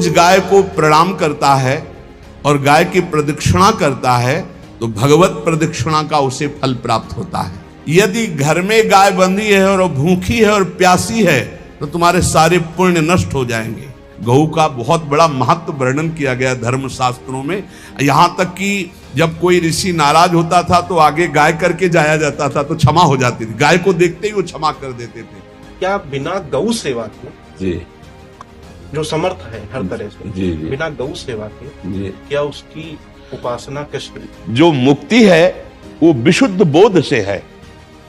रोज गाय को प्रणाम करता है और गाय की प्रदक्षिणा करता है तो भगवत प्रदक्षिणा का उसे फल प्राप्त होता है। यदि घर में गाय बंधी है और भूखी है और प्यासी है तो तुम्हारे सारे पुण्य नष्ट हो जाएंगे। गऊ का बहुत बड़ा महत्व वर्णन किया गया धर्म शास्त्रों में, यहां तक कि जब कोई ऋषि नाराज होता था तो आगे गाय करके जाया जाता था तो क्षमा हो जाती थी। गाय को देखते ही वो क्षमा कर देते थे। क्या बिना गौ सेवा के जी जो समर्थ है हर तरह से जी जी बिना गौ सेवा के जी क्या उसकी उपासना कैसे? जो मुक्ति है वो विशुद्ध बोध से है,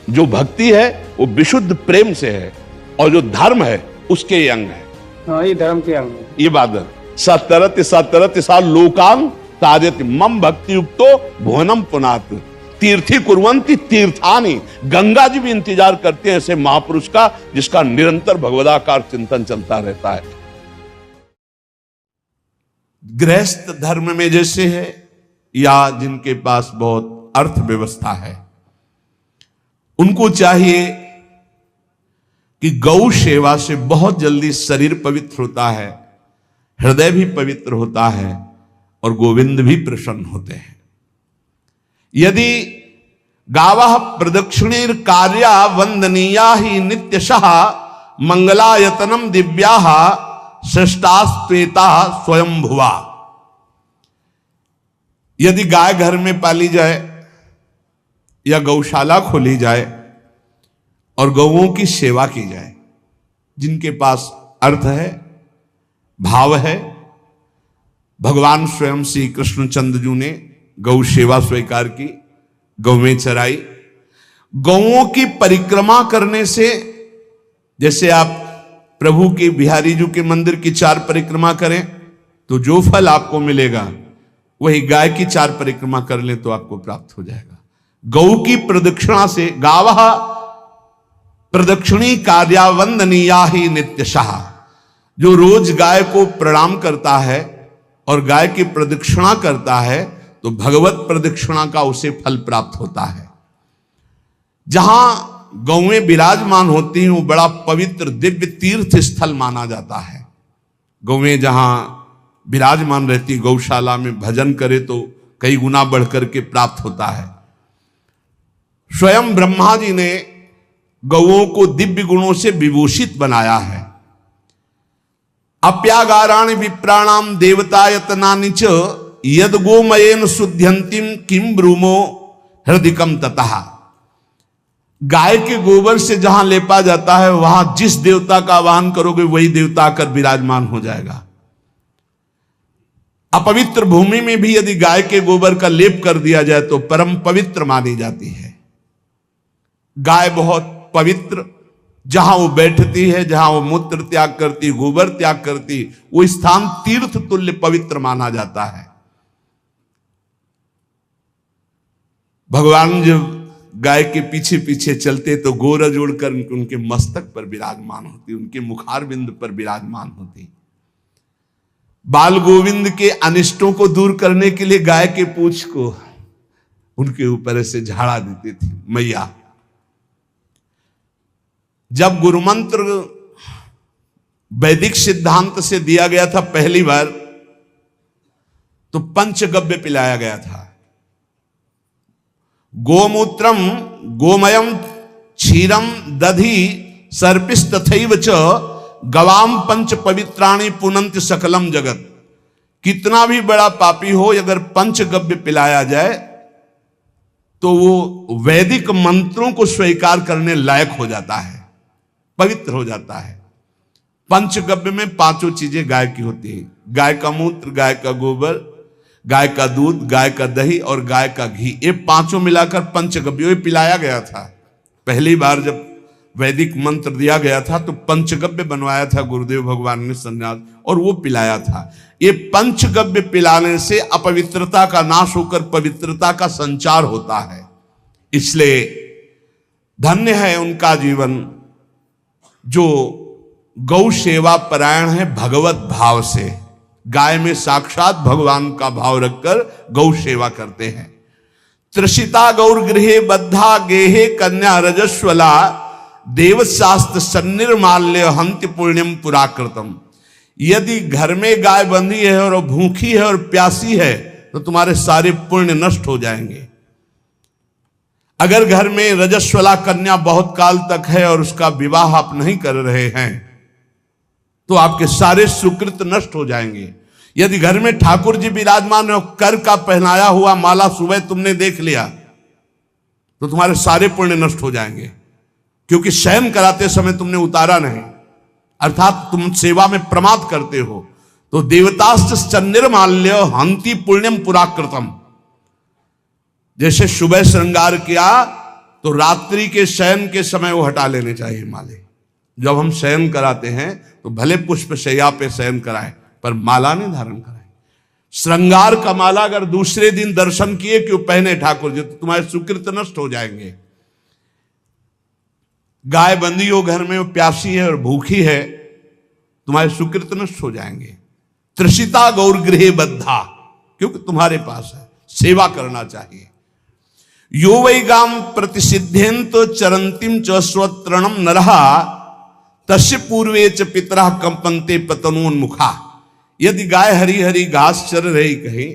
जो भक्ति है वो विशुद्ध प्रेम से है, और जो धर्म है उसके ये अंग है। हाँ, ये धर्म के अंग है। ये बात है। सतरति सा लोकान तारयति मम भक्ति युक्तो भुवनम पुनात तीर्थी कुर्वन्ति तीर्थानि। गंगा जी भी इंतजार करते हैं ऐसे महापुरुष का जिसका निरंतर भगवदाकार चिंतन चलता रहता है। गृहस्थ धर्म में जैसे है या जिनके पास बहुत अर्थव्यवस्था है, उनको चाहिए कि गौ सेवा से बहुत जल्दी शरीर पवित्र होता है, हृदय भी पवित्र होता है और गोविंद भी प्रसन्न होते हैं। यदि गावः प्रदक्षिणीर कार्या वंदनीया ही नित्यशः मंगलायतनम दिव्याः श्रेष्ठास्त्वेता स्वयंभुवा। यदि गाय घर में पाली जाए या गौशाला खोली जाए और गौओं की सेवा की जाए, जिनके पास अर्थ है, भाव है, भगवान स्वयं श्री कृष्णचंद्र जी ने गौ सेवा स्वीकार की, गौवें चराई। गौओं की परिक्रमा करने से, जैसे आप प्रभु के बिहारी जी के मंदिर की 4 परिक्रमा करें तो जो फल आपको मिलेगा वही गाय की 4 परिक्रमा कर लें तो आपको प्राप्त हो जाएगा। गौ की प्रदक्षिणा से, गावः प्रदक्षिणी कार्या वंदनीया ही नित्यशः, जो रोज गाय को प्रणाम करता है और गाय की प्रदक्षिणा करता है तो भगवत प्रदक्षिणा का उसे फल प्राप्त होता है। जहां गौएं विराजमान होती हैं वो बड़ा पवित्र दिव्य तीर्थ स्थल माना जाता है। गौएं जहां विराजमान रहती, गौशाला में भजन करे तो कई गुना बढ़कर के प्राप्त होता है। स्वयं ब्रह्मा जी ने गौओं को दिव्य गुणों से विभूषित बनाया है। अप्यागाराणि विप्राणाम देवतायतनानि च यद गोमयेन शुद्ध्यंतिम किम ब्रूमो हृदिकम ततः। गाय के गोबर से जहां लेपा जाता है वहां जिस देवता का आवाहन करोगे वही देवता आकर विराजमान हो जाएगा। अपवित्र भूमि में भी यदि गाय के गोबर का लेप कर दिया जाए तो परम पवित्र मानी जाती है। गाय बहुत पवित्र, जहां वो बैठती है, जहां वो मूत्र त्याग करती, गोबर त्याग करती, वो स्थान तीर्थ तुल्य पवित्र माना जाता है। भगवान जब गाय के पीछे पीछे चलते तो गोरज उड़कर उनके मस्तक पर विराजमान होती, उनके मुखार बिंद पर विराजमान होती। बाल गोविंद के अनिष्टों को दूर करने के लिए गाय के पूंछ को उनके ऊपर से झाड़ा देती थी मैया। जब गुरुमंत्र वैदिक सिद्धांत से दिया गया था पहली बार तो पंचगव्य पिलाया गया था। गोमूत्रम गोमयम क्षीरम दधि सर्पिस्तथैव च गवाम पंच पवित्राणि पुनंत सकलम जगत। कितना भी बड़ा पापी हो, अगर पंचगव्य पिलाया जाए तो वो वैदिक मंत्रों को स्वीकार करने लायक हो जाता है, पवित्र हो जाता है। पंचगव्य में 5 चीजें गाय की होती है। गाय का मूत्र, गाय का गोबर, गाय का दूध, गाय का दही और गाय का घी, ये 5 मिलाकर पंचगव्य पिलाया गया था। पहली बार जब वैदिक मंत्र दिया गया था तो पंचगव्य बनवाया था गुरुदेव भगवान ने संन्यास, और वो पिलाया था। ये पंचगव्य पिलाने से अपवित्रता का नाश होकर पवित्रता का संचार होता है। इसलिए धन्य है उनका जीवन जो गौ सेवा परायण है भगवत भाव से। गाय में साक्षात भगवान का भाव रखकर गौ सेवा करते हैं। त्रिषिता गौर गृहे बद्धा गेहे कन्या रजस्वला देवशास्त्र सन्निर्माल्य हंति पुण्यम पुराकृतम। यदि घर में गाय बंधी है और भूखी है और प्यासी है तो तुम्हारे सारे पुण्य नष्ट हो जाएंगे। अगर घर में रजस्वला कन्या बहुत काल तक है और उसका विवाह आप नहीं कर रहे हैं तो आपके सारे सुकृत नष्ट हो जाएंगे। यदि घर में ठाकुर जी विराजमान है, कर का पहनाया हुआ माला सुबह तुमने देख लिया तो तुम्हारे सारे पुण्य नष्ट हो जाएंगे, क्योंकि शयन कराते समय तुमने उतारा नहीं, अर्थात तुम सेवा में प्रमाद करते हो। तो देवताश्च निर्माल्य हंति पुण्यम पुराकृतम। जैसे सुबह श्रृंगार किया तो रात्रि के शयन के समय वो हटा लेने चाहिए माले। जब हम शयन कराते हैं तो भले पुष्प शैया पे शयन कराएं पर माला नहीं धारण कराएं। श्रृंगार का माला अगर दूसरे दिन दर्शन किए क्यों पहने ठाकुर जी तो तुम्हारे सुकृत नष्ट हो जाएंगे। गाय बंदी हो घर में, वो प्यासी है और भूखी है, तुम्हारे सुकृत नष्ट हो जाएंगे। त्रिषिता गौर गृहे बद्धा, क्योंकि तुम्हारे पास है, सेवा करना चाहिए। यो वै गाम प्रतिसिद्धेन्त चरंतिम च स्वतरणम नरहा तस्य पूर्वे च पितरः कंपन्ते पतनोन्मुखा। यदि गाय हरी हरी घास चर रही कहीं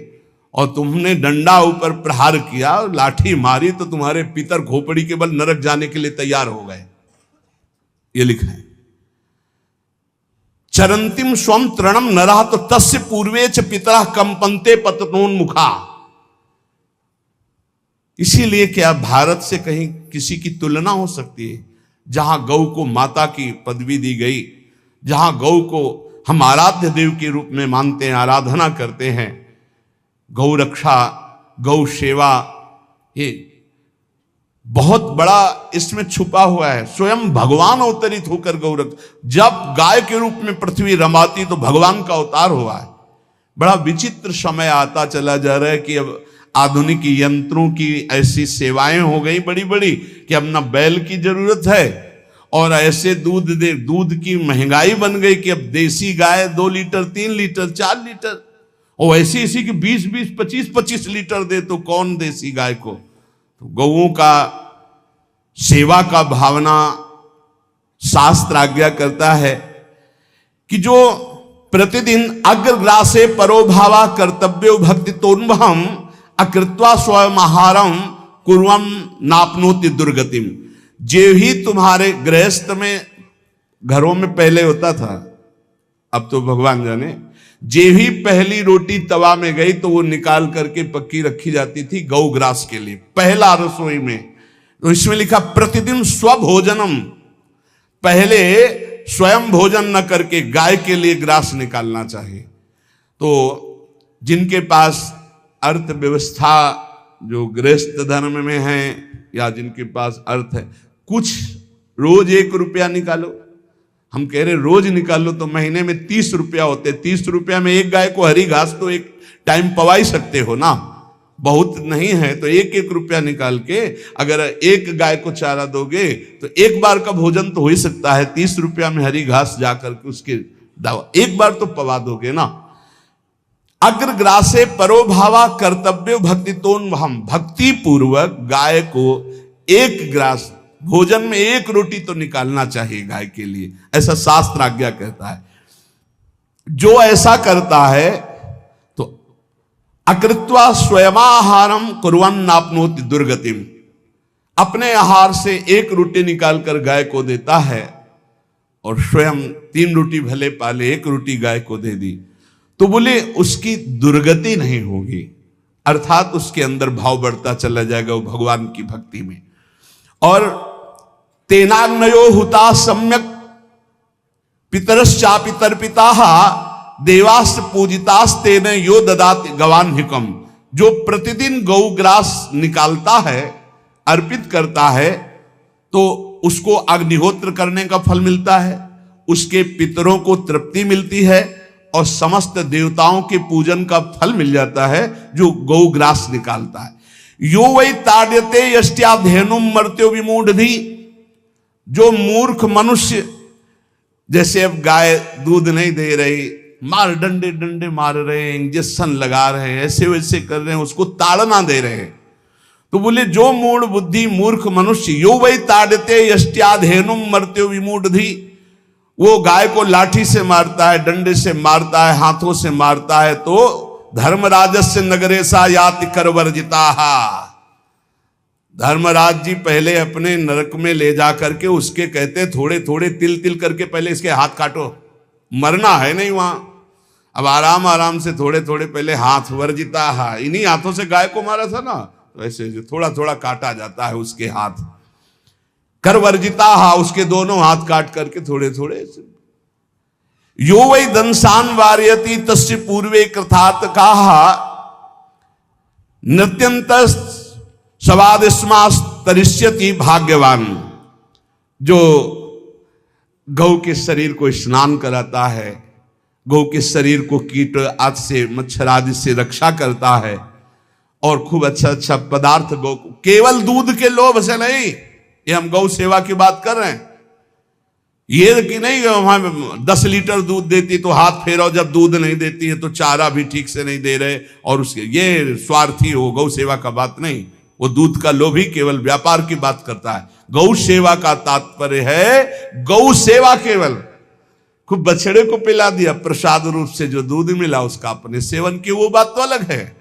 और तुमने डंडा ऊपर प्रहार किया और लाठी मारी तो तुम्हारे पितर खोपड़ी के बल नरक जाने के लिए तैयार हो गए। ये लिखा है चरंतिम स्वम तृणम नरः तो तस्य पूर्वे च पितरः कंपन्ते पतनोन्मुखा। इसीलिए क्या भारत से कहीं किसी की तुलना हो सकती है जहां गौ को माता की पदवी दी गई, जहां गौ को हम आराध्य देव के रूप में मानते हैं, आराधना करते हैं। गौ रक्षा, गौ सेवा, ये बहुत बड़ा इसमें छुपा हुआ है। स्वयं भगवान अवतरित होकर गौ रक्षा, जब गाय के रूप में पृथ्वी रमाती तो भगवान का अवतार हुआ है। बड़ा विचित्र समय आता चला जा रहा है कि अब आधुनिक यंत्रों की ऐसी सेवाएं हो गई बड़ी बड़ी कि अब ना बैल की जरूरत है और ऐसे दूध की महंगाई बन गई कि अब देसी गाय 2 लीटर 3 लीटर 4 लीटर और ऐसी इसी की 20-20 25-25 लीटर दे तो कौन देसी गाय को। तो गौओं का सेवा का भावना शास्त्र आज्ञा करता है कि जो प्रतिदिन अग्रग्रासे परोभावा कर्तव्यो भक्ति तोन्वहम अकृत्वा स्वयं आहारम कुर्वम नापनोति दुर्गतिम। जे ही तुम्हारे गृहस्थ में घरों में पहले होता था, अब तो भगवान जाने, जे ही पहली रोटी तवा में गई तो वो निकाल करके पक्की रखी जाती थी गौग्रास के लिए, पहला रसोई में। तो इसमें लिखा प्रतिदिन स्वभोजनम, पहले स्वयं भोजन न करके गाय के लिए ग्रास निकालना चाहिए। तो जिनके पास अर्थव्यवस्था जो गृहस्थ धर्म में है या जिनके पास अर्थ है, कुछ रोज 1 रुपया निकालो। हम कह रहे रोज निकालो तो महीने में 30 रुपया होते, 30 रुपया में एक गाय को हरी घास तो एक टाइम पवा ही सकते हो ना, बहुत नहीं है तो 1-1 रुपया निकाल के अगर एक गाय को चारा दोगे तो एक बार का भोजन तो हो ही सकता है। 30 रुपया में हरी घास जाकर के उसके दावा एक बार तो पवा दोगे ना। अग्रग्रासे परोभावा कर्तव्य भक्ति तोन्वहम, भक्ति पूर्वक गाय को 1 ग्रास भोजन में 1 रोटी तो निकालना चाहिए गाय के लिए, ऐसा शास्त्र आज्ञा कहता है। जो ऐसा करता है तो अकृत्वा स्वयमाहारम कुर्वन् नाप्नोति दुर्गतिम, अपने आहार से 1 रोटी निकालकर गाय को देता है और स्वयं 3 रोटी भले पाले 1 रोटी गाय को दे दी तो बोले उसकी दुर्गति नहीं होगी, अर्थात उसके अंदर भाव बढ़ता चला जाएगा वो भगवान की भक्ति में। और तेनाग्नयो हुता सम्यक पितरश्चापि तर्पिताः देवास्त पूजितास्तेन यो ददाति गवान्हिकम। जो प्रतिदिन गौग्रास निकालता है, अर्पित करता है, तो उसको अग्निहोत्र करने का फल मिलता है, उसके पितरों को तृप्ति मिलती है और समस्त देवताओं के पूजन का फल मिल जाता है जो गौग्रास निकालता है। यो वै ताड्यते यष्ट्याधेनुम मर्त्यो विमूढ़धि, जो मूर्ख मनुष्य, जैसे अब गाय दूध नहीं दे रही, मार डंडे डंडे मार रहे हैं, इंजेक्शन लगा रहे हैं, ऐसे वैसे कर रहे हैं, उसको ताड़ना दे रहे हैं, तो बोले जो मूढ़ बुद्धि मूर्ख मनुष्य, यो वै ताड्यते यष्ट्याधेनुम मर्त्यो विमूढ़धि, वो गाय को लाठी से मारता है, डंडे से मारता है, हाथों से मारता है, तो धर्मराजस्य नगरेशा याति कर वर्जिता। धर्मराज जी पहले अपने नरक में ले जा करके उसके कहते थोड़े थोड़े तिल तिल करके पहले इसके हाथ काटो, मरना है नहीं वहां। अब आराम आराम से थोड़े थोड़े पहले हाथ वर्जिता, इन्हीं हाथों से गाय को मारा था ना, तो ऐसे थोड़ा थोड़ा काटा जाता है उसके हाथ। कर वर्जिता, उसके दोनों हाथ काट करके थोड़े थोड़े। यो वै दंसान वार्यति तस्य पूर्वे कृतार्थ कहा नृत्यंत सवादिस्मास्तरिष्यति भाग्यवान। जो गौ के शरीर को स्नान कराता है, गौ के शरीर को कीट आदि से मच्छर आदि से रक्षा करता है, और खूब अच्छा अच्छा पदार्थ गौ को, केवल दूध के लोभ से नहीं, ये हम गौ सेवा की बात कर रहे हैं। ये कि नहीं हम 10 लीटर दूध देती तो हाथ फेरो, जब दूध नहीं देती है तो चारा भी ठीक से नहीं दे रहे, और उसके ये स्वार्थी हो, गौ सेवा का बात नहीं। वो दूध का लोभी केवल व्यापार की बात करता है। गौ सेवा का तात्पर्य है गौ सेवा केवल, खूब बछड़े को पिला दिया प्रसाद रूप से, जो दूध मिला उसका अपने सेवन की, वो बात तो अलग है।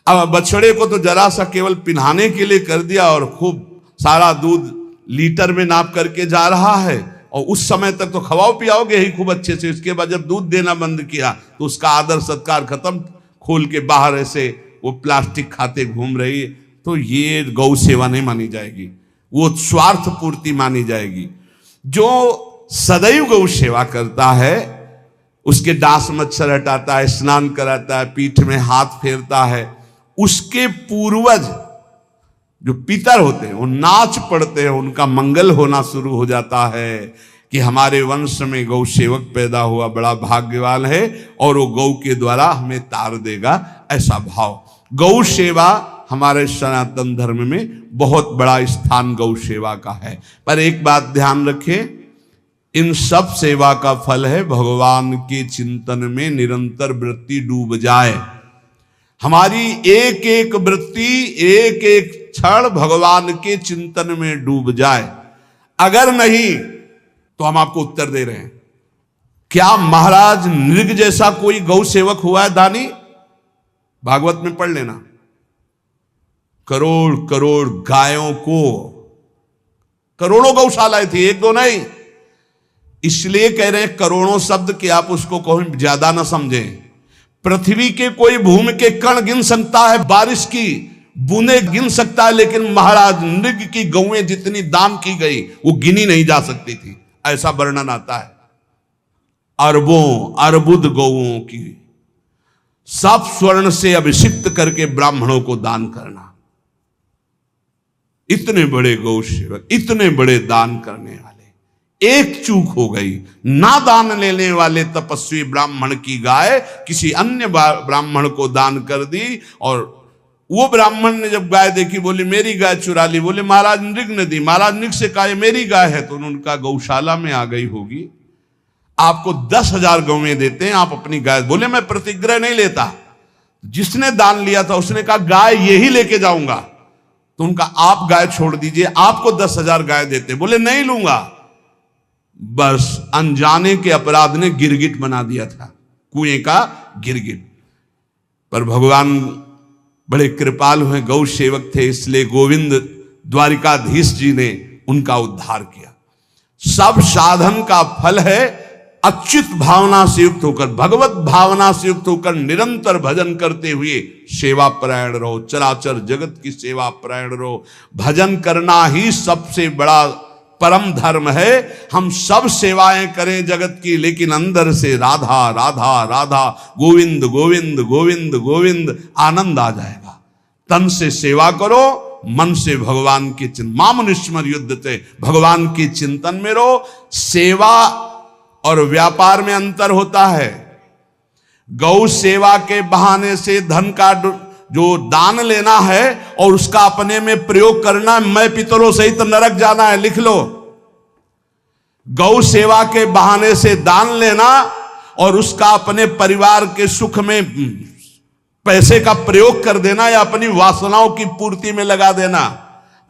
अब बछड़े को तो जरा सा केवल पिन्हाने के लिए कर दिया, और खूब सारा दूध लीटर में नाप करके जा रहा है, और उस समय तक तो खवाओ पियाओगे ही खूब अच्छे से। इसके बाद जब दूध देना बंद किया तो उसका आदर सत्कार खत्म, खोल के बाहर ऐसे वो प्लास्टिक खाते घूम रही है, तो ये गौ सेवा नहीं मानी जाएगी, वो स्वार्थ पूर्ति मानी जाएगी। जो सदैव गौ सेवा करता है, उसके डांस मच्छर हटाता है, स्नान कराता है, पीठ में हाथ फेरता है, उसके पूर्वज जो पितर होते हैं वो नाच पड़ते हैं, उनका मंगल होना शुरू हो जाता है कि हमारे वंश में गौ सेवक पैदा हुआ, बड़ा भाग्यवान है, और वो गौ के द्वारा हमें तार देगा, ऐसा भाव। गौ सेवा हमारे सनातन धर्म में बहुत बड़ा स्थान गौ सेवा का है। पर एक बात ध्यान रखें, इन सब सेवा का फल है भगवान के चिंतन में निरंतर वृत्ति डूब जाए। हमारी एक एक वृत्ति, एक एक क्षण भगवान के चिंतन में डूब जाए। अगर नहीं तो हम आपको उत्तर दे रहे हैं, क्या महाराज नृग जैसा कोई गौ सेवक हुआ है दानी? भागवत में पढ़ लेना, करोड़ करोड़ गायों को, करोड़ों गौशालाएं थी, एक दो नहीं। इसलिए कह रहे हैं करोड़ों शब्द कि आप उसको कहीं ज्यादा ना समझें। पृथ्वी के कोई भूमि के कण गिन सकता है, बारिश की बूंदे गिन सकता है, लेकिन महाराज नृग की गौएं जितनी दान की गई वो गिनी नहीं जा सकती थी, ऐसा वर्णन आता है। अरबों अर्बुद गौओं की सब स्वर्ण से अभिषिक्त करके ब्राह्मणों को दान करना। इतने बड़े गौ सेवक, इतने बड़े दान करने वाले, एक चूक हो गई, ना दान लेने वाले तपस्वी ब्राह्मण की गाय किसी अन्य ब्राह्मण को दान कर दी, और वो ब्राह्मण ने जब गाय देखी बोली मेरी गाय चुरा ली। बोले महाराज नृग ने दी। महाराज नृग से कहा मेरी गाय है, तो उनका गौशाला में आ गई होगी, आपको 10,000 गौएं देते हैं, आप अपनी गाय। बोले मैं प्रतिग्रह नहीं लेता। जिसने दान लिया था उसने कहा गाय यही लेके जाऊंगा, तो उनका आप गाय छोड़ दीजिए, आपको 10,000 गाय देते। बोले नहीं लूंगा। बस अनजाने के अपराध ने गिरगिट बना दिया था, कुएं का गिरगिट। पर भगवान बड़े कृपालु हैं, गौ सेवक थे, इसलिए गोविंद द्वारिकाधीश जी ने उनका उद्धार किया। सब साधन का फल है अच्युत भावना से युक्त होकर, भगवत भावना से युक्त होकर निरंतर भजन करते हुए सेवा परायण रहो, चराचर जगत की सेवा परायण रहो। भजन करना ही सबसे बड़ा परम धर्म है। हम सब सेवाएं करें जगत की, लेकिन अंदर से राधा राधा राधा, गोविंद गोविंद गोविंद गोविंद, आनंद आ जाएगा। तन से सेवा करो, मन से भगवान के चिंतन, मामुनिस्मर युद्ध से, भगवान के चिंतन में रहो। सेवा और व्यापार में अंतर होता है। गौ सेवा के बहाने से धन का जो दान लेना है और उसका अपने में प्रयोग करना, मैं पितरों सहित नरक जाना है, लिख लो। गौ सेवा के बहाने से दान लेना और उसका अपने परिवार के सुख में पैसे का प्रयोग कर देना या अपनी वासनाओं की पूर्ति में लगा देना,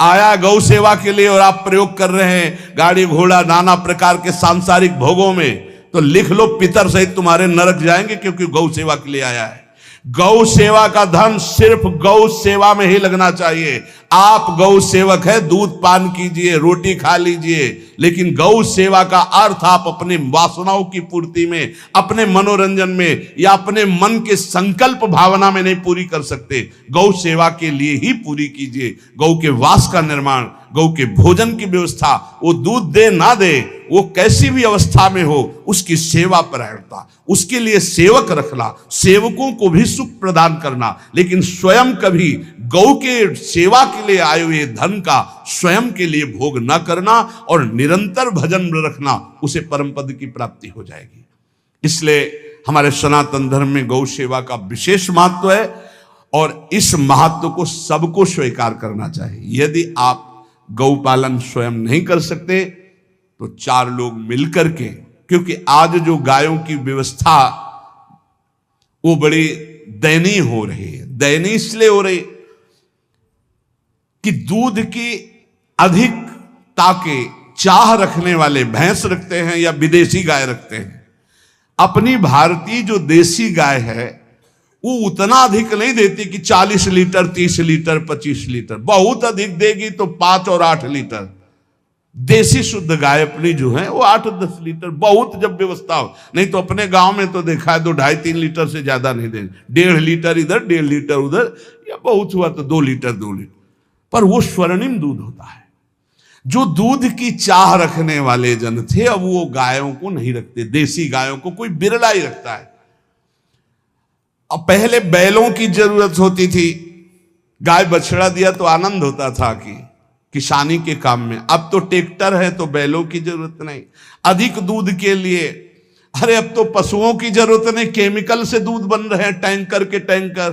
आया गौ सेवा के लिए और आप प्रयोग कर रहे हैं गाड़ी घोड़ा नाना प्रकार के सांसारिक भोगों में, तो लिख लो पितर सहित तुम्हारे नरक जाएंगे, क्योंकि गौ सेवा के लिए आया है। गौ सेवा का धन सिर्फ गौ सेवा में ही लगना चाहिए। आप गौ सेवक है, दूध पान कीजिए, रोटी खा लीजिए, लेकिन गौ सेवा का अर्थ आप अपनी वासनाओं की पूर्ति में, अपने मनोरंजन में या अपने मन के संकल्प भावना में नहीं पूरी कर सकते। गौ सेवा के लिए ही पूरी कीजिए। गौ के वास का निर्माण, गौ के भोजन की व्यवस्था, वो दूध दे ना दे, वो कैसी भी अवस्था में हो, उसकी सेवा परायणता, उसके लिए सेवक रखना, सेवकों को भी सुख प्रदान करना, लेकिन स्वयं कभी गौ के सेवा के लिए आए हुए धन का स्वयं के लिए भोग न करना और निरंतर भजन में रखना, उसे परम पद की प्राप्ति हो जाएगी। इसलिए हमारे सनातन धर्म में गौ सेवा का विशेष महत्व है और इस महत्व को सबको स्वीकार करना चाहिए। यदि आप गौ पालन स्वयं नहीं कर सकते तो 4 लोग मिलकर के, क्योंकि आज जो गायों की व्यवस्था वो बड़ी दयनीय हो रही है। दयनीय इसलिए हो रही कि दूध की अधिकता के चाह रखने वाले भैंस रखते हैं या विदेशी गाय रखते हैं। अपनी भारतीय जो देसी गाय है वो उतना अधिक नहीं देती कि 40 लीटर 30 लीटर 25 लीटर, बहुत अधिक देगी तो 5 और 8 लीटर। देसी शुद्ध गाय अपनी जो है वो 8-10 लीटर, बहुत जब व्यवस्था हो। नहीं तो अपने गांव में तो देखा है 2-2.5-3 लीटर से ज्यादा नहीं देंगे, 1.5 लीटर इधर 1.5 लीटर उधर, या बहुत हुआ तो 2 लीटर 2 लीटर, पर वो स्वर्णिम दूध होता है। जो दूध की चाह रखने वाले जन थे अब वो गायों को नहीं रखते, देसी गायों को कोई बिरला ही रखता है। अब पहले बैलों की जरूरत होती थी, गाय बछड़ा दिया तो आनंद होता था कि किसानी के काम में। अब तो ट्रैक्टर है तो बैलों की जरूरत नहीं। अधिक दूध के लिए अरे अब तो पशुओं की जरूरत नहीं, केमिकल से दूध बन रहे हैं, टैंकर के टैंकर।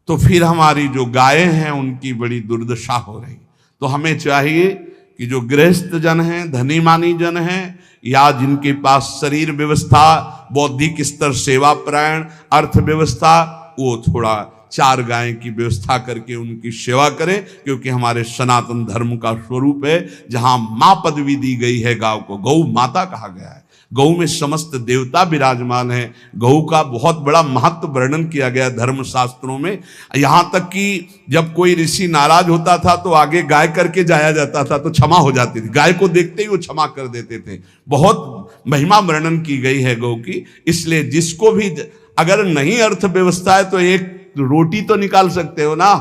तो फिर हमारी जो गायें हैं उनकी बड़ी दुर्दशा हो रही। तो हमें चाहिए कि जो गृहस्थ जन हैं, धनी मानी जन हैं, या जिनके पास शरीर व्यवस्था, बौद्धिक स्तर सेवा परायण, अर्थव्यवस्था, वो थोड़ा 4 गाय की व्यवस्था करके उनकी सेवा करें, क्योंकि हमारे सनातन धर्म का स्वरूप है जहां मां पदवी दी गई है गांव को, गौ माता कहा गया है। गौ में समस्त देवता विराजमान है। गौ का बहुत बड़ा महत्व वर्णन किया गया धर्म शास्त्रों में। यहां तक कि जब कोई ऋषि नाराज होता था तो आगे गाय करके जाया जाता था तो क्षमा हो जाती थी। गाय को देखते ही वो क्षमा कर देते थे। बहुत महिमा वर्णन की गई है गौ की। इसलिए जिसको भी अगर नहीं अर्थव्यवस्था है तो एक रोटी तो निकाल सकते हो ना।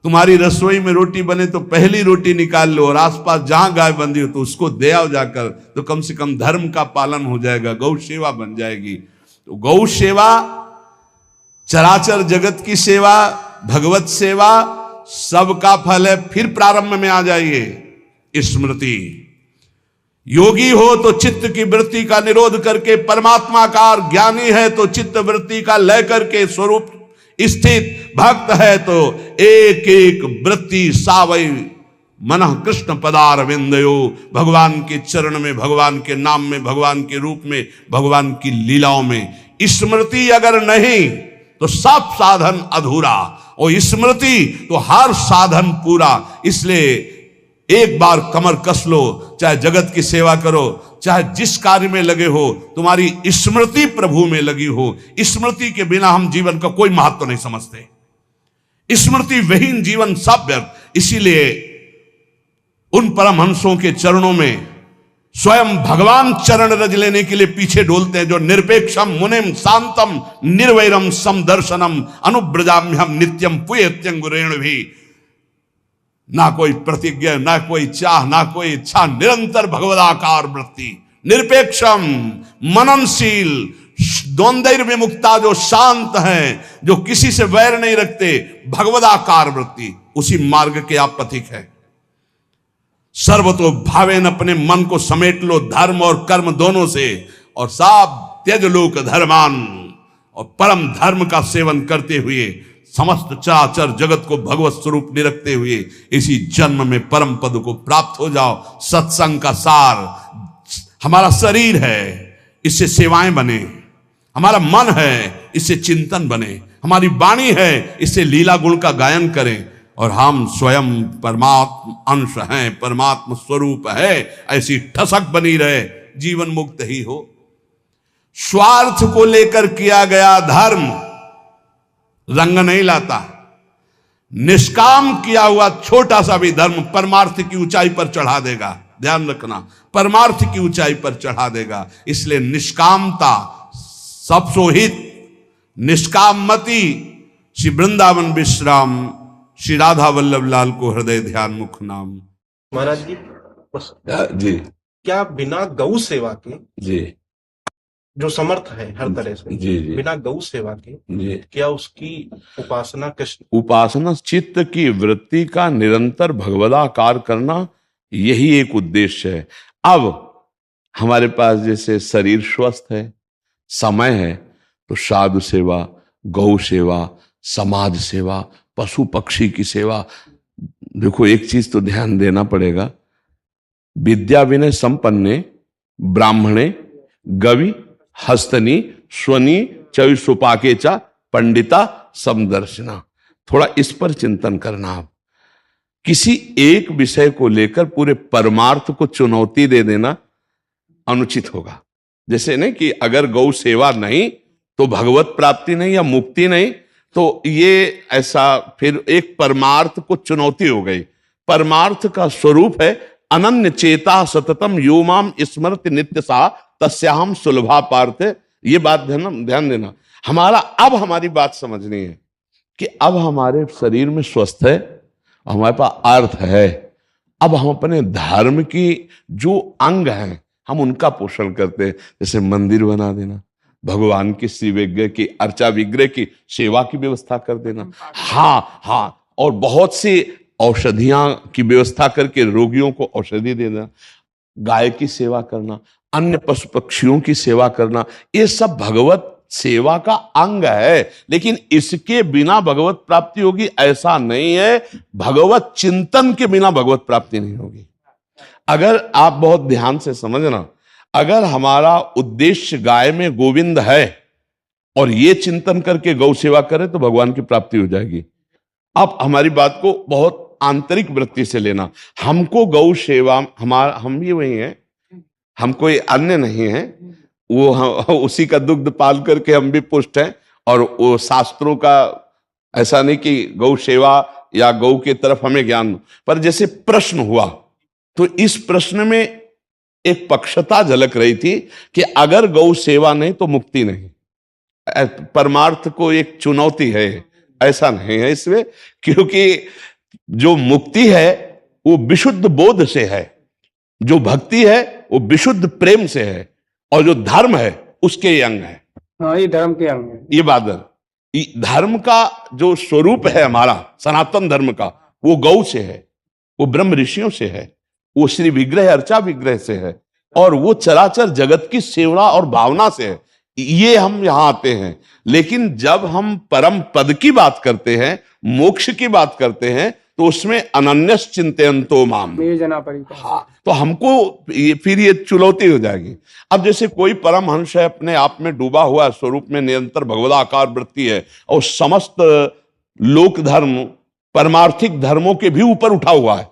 तुम्हारी रसोई में रोटी बने तो पहली रोटी निकाल लो, और आसपास जहां गाय बंधी हो तो उसको दे आओ जाकर, तो कम से कम धर्म का पालन हो जाएगा, गौ सेवा बन जाएगी। तो गौ सेवा, चराचर जगत की सेवा, भगवत सेवा, सबका फल है। फिर प्रारंभ में आ जाइए स्मृति। योगी हो तो चित्त की वृत्ति का निरोध करके परमात्माकार, ज्ञानी है तो चित्त वृत्ति का लय करके स्वरूप स्थित, भक्त है तो एक एक वृत्ति सावई मनः कृष्ण पदार विंदयो। भगवान के चरण में, भगवान के नाम में, भगवान के रूप में, भगवान की लीलाओं में स्मृति अगर नहीं तो सब साधन अधूरा, और स्मृति तो हर साधन पूरा। इसलिए एक बार कमर कस लो, चाहे जगत की सेवा करो, चाहे जिस कार्य में लगे हो, तुम्हारी स्मृति प्रभु में लगी हो। स्मृति के बिना हम जीवन का कोई महत्व नहीं समझते। स्मृति विहीन जीवन सब व्यर्थ। इसीलिए उन परमहंसों के चरणों में स्वयं भगवान चरण रज लेने के लिए पीछे डोलते हैं, जो निरपेक्षम मुनिम शांतम निर्वैरम समदर्शनम अनुब्रजाम्यहम नित्यम पुयत्यंगुरेण भी। ना कोई प्रतिज्ञा, ना कोई चाह, ना कोई इच्छा, निरंतर भगवदाकार वृत्ति, निरपेक्षम मननशील, द्वंद्व विमुक्ता, जो शांत हैं, जो किसी से वैर नहीं रखते, भगवदाकार वृत्ति, उसी मार्ग के आप पथिक है। सर्वतो भावेन, अपने मन को समेट लो धर्म और कर्म दोनों से, और सब त्यज लोक धर्मान, और परम धर्म का सेवन करते हुए समस्त चराचर जगत को भगवत स्वरूप निरखते हुए इसी जन्म में परम पद को प्राप्त हो जाओ। सत्संग का सार हमारा शरीर है, इससे सेवाएं बने। हमारा मन है, इससे चिंतन बने। हमारी वाणी है, इससे लीला गुण का गायन करें। और हम स्वयं परमात्म अंश हैं, परमात्म स्वरूप है, ऐसी ठसक बनी रहे, जीवन मुक्त ही हो। स्वार्थ को लेकर किया गया धर्म रंग नहीं लाता। निष्काम किया हुआ छोटा सा भी धर्म परमार्थ की ऊंचाई पर चढ़ा देगा। ध्यान रखना, परमार्थ की ऊंचाई पर चढ़ा देगा। इसलिए निष्कामता सब सोहित, निष्कामति। श्री वृंदावन विश्राम श्री राधा वल्लभ लाल को हृदय ध्यान मुख नाम। महाराज जी बस जी क्या बिना गौ सेवा के, जी जो समर्थ है हर तरह से, जी जी बिना गौ सेवा के जी क्या उसकी उपासना कृष्ण? उपासना चित्त की वृत्ति का निरंतर भगवदाकार करना, यही एक उद्देश्य है। अब हमारे पास जैसे शरीर स्वस्थ है, समय है, तो साधु सेवा, गौ सेवा, समाज सेवा, पशु पक्षी की सेवा। देखो एक चीज तो ध्यान देना पड़ेगा, विद्या विनय संपन्ने ब्राह्मणे गवि हस्तनी स्वनी चयुषोपाकेचा पंडिता समदर्शना। थोड़ा इस पर चिंतन करना। आप किसी एक विषय को लेकर पूरे परमार्थ को चुनौती दे देना अनुचित होगा। जैसे नहीं कि अगर गौ सेवा नहीं तो भगवत प्राप्ति नहीं या मुक्ति नहीं, तो ये ऐसा फिर एक परमार्थ को चुनौती हो गई। परमार्थ का स्वरूप है अनन्य चेता सततम यो माम स्मृति नित्य सा तस्याहम सुलभा पार्थ। ये बात ध्यान देना। हमारी बात समझनी है कि अब हमारे शरीर में स्वस्थ है, हमारे पास अर्थ है। अब हम अपने धर्म की जो अंग हैं हम उनका पोषण करते हैं। जैसे मंदिर बना देना, भगवान की श्री विग्रह की अर्चा विग्रह की सेवा की व्यवस्था कर देना। हाँ, और बहुत सी औषधियां की व्यवस्था करके रोगियों को औषधि देना, गाय की सेवा करना, अन्य पशु पक्षियों की सेवा करना, ये सब भगवत सेवा का अंग है। लेकिन इसके बिना भगवत प्राप्ति होगी ऐसा नहीं है। भगवत चिंतन के बिना भगवत प्राप्ति नहीं होगी। अगर आप बहुत ध्यान से समझना, अगर हमारा उद्देश्य गाय में गोविंद है और ये चिंतन करके गौ सेवा करें तो भगवान की प्राप्ति हो जाएगी। आप हमारी बात को बहुत आंतरिक वृत्ति से लेना। हमको गौ सेवा, हम भी वही हैं, हम कोई अन्य नहीं है। उसी का दुग्ध पाल करके हम भी पुष्ट हैं। और वो शास्त्रों का ऐसा नहीं कि गौ सेवा या गौ की तरफ हमें ज्ञान, पर जैसे प्रश्न हुआ तो इस प्रश्न में एक पक्षता झलक रही थी कि अगर गौ सेवा नहीं तो मुक्ति नहीं। परमार्थ को एक चुनौती है, ऐसा नहीं है इसमें। क्योंकि जो मुक्ति है वो विशुद्ध बोध से है, जो भक्ति है वो विशुद्ध प्रेम से है, और जो धर्म है उसके ये अंग है। हाँ, ये धर्म के अंग है। ये बादल धर्म का जो स्वरूप है हमारा सनातन धर्म का, वो गौ से है, वो ब्रह्म ऋषियों से है, वो श्री विग्रह अर्चा विग्रह से है, और वो चराचर जगत की सेवा और भावना से है। ये हम यहां आते हैं। लेकिन जब हम परम पद की बात करते हैं, मोक्ष की बात करते हैं, तो उसमें अनन्यस चिंतयन्तो माम, ये जना परिकर। हाँ, तो हमको फिर ये चुनौती हो जाएगी। अब जैसे कोई परमहंस है, अपने आप में डूबा हुआ है, स्वरूप में निरंतर भगवदाकार वृत्ति है, और समस्त लोक धर्म परमार्थिक धर्मों के भी ऊपर उठा हुआ है।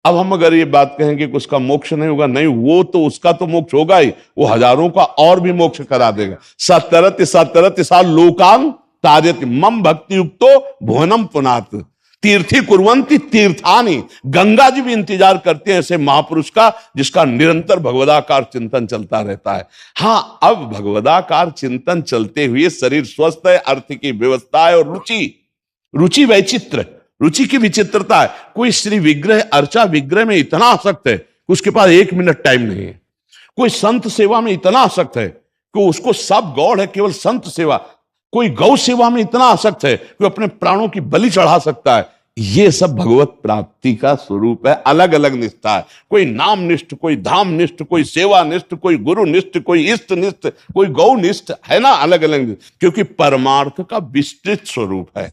अब हम अगर ये बात कहें कि उसका मोक्ष नहीं होगा, नहीं, वो तो उसका तो मोक्ष होगा ही, वो हजारों का और भी मोक्ष करा देगा। सतरति सा लोकान तारयति मम भक्ति युक्तो भुवनम पुनात तीर्थी कुर्वन्ति तीर्थानि। गंगा जी भी इंतजार करते हैं ऐसे महापुरुष का जिसका निरंतर भगवदाकार चिंतन चलता रहता है। हाँ, अब भगवदाकार चिंतन चलते हुए शरीर स्वस्थ है, अर्थ की व्यवस्था है, और रुचि वैचित्र, रुचि की विचित्रता है। कोई श्री विग्रह अर्चा विग्रह में इतना आसक्त है कि उसके पास 1 मिनट टाइम नहीं है। कोई संत सेवा में इतना आसक्त है कि उसको सब गौड़ है केवल संत सेवा। कोई गौ सेवा में इतना आसक्त है कि अपने प्राणों की बलि चढ़ा सकता है। ये सब भगवत प्राप्ति का स्वरूप है। अलग अलग निष्ठा है, कोई नाम निष्ठ, कोई धाम निष्ठ, कोई सेवा निष्ठ, कोई गुरु निष्ठ, कोई इष्ट निष्ठ, कोई गौ निष्ठ, है ना, अलग अलग। क्योंकि परमार्थ का विस्तृत स्वरूप है।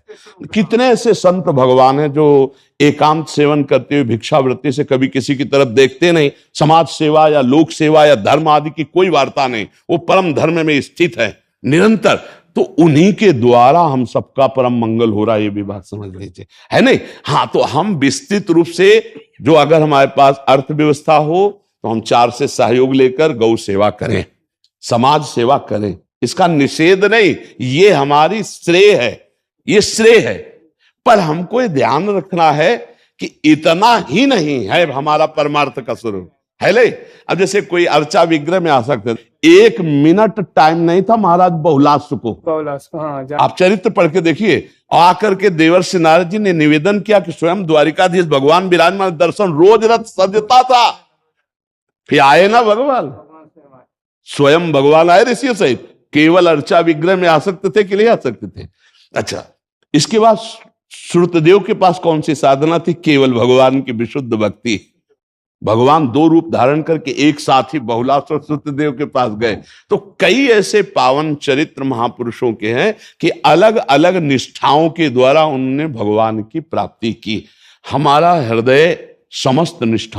कितने ऐसे संत भगवान हैं जो एकांत सेवन करते हुए भिक्षावृत्ति से कभी किसी की तरफ देखते नहीं, समाज सेवा या लोक सेवा या धर्म आदि की कोई वार्ता नहीं, वो परम धर्म में स्थित है निरंतर। तो उन्हीं के द्वारा हम सबका परम मंगल हो रहा है, ये भी बात समझ लीजिए, है नहीं? हाँ, तो हम विस्तृत रूप से जो अगर हमारे पास अर्थव्यवस्था हो तो हम 4 से सहयोग लेकर गौ सेवा करें, समाज सेवा करें, इसका निषेध नहीं, ये हमारी श्रेय है, ये श्रेय है। पर हमको ये ध्यान रखना है कि इतना ही नहीं है हमारा परमार्थ का स्वरूप, है ले? अब जैसे कोई अर्चा विग्रह में आ सकते, 1 मिनट टाइम नहीं था महाराज बहुलास को। बहुलास, हाँ, आप चरित्र पढ़ के देखिए। आकर के देवर्षि नारद जी ने निवेदन किया कि स्वयं द्वारिकाधीश भगवान विराजमान, दर्शन रोज रथ सजता था। फिर आए ना भगवान, स्वयं भगवान आए ऋषियों सहित, केवल अर्चा विग्रह में आ सकते थे कि नहीं आ सकते थे? अच्छा, इसके बाद श्रुतदेव के पास कौन सी साधना थी? केवल भगवान की विशुद्ध भक्ति। भगवान 2 रूप धारण करके एक साथ ही बहुलास और श्रुतदेव के पास गए। तो कई ऐसे पावन चरित्र महापुरुषों के हैं कि अलग अलग निष्ठाओं के द्वारा उन्होंने भगवान की प्राप्ति की। हमारा हृदय समस्त निष्ठाओं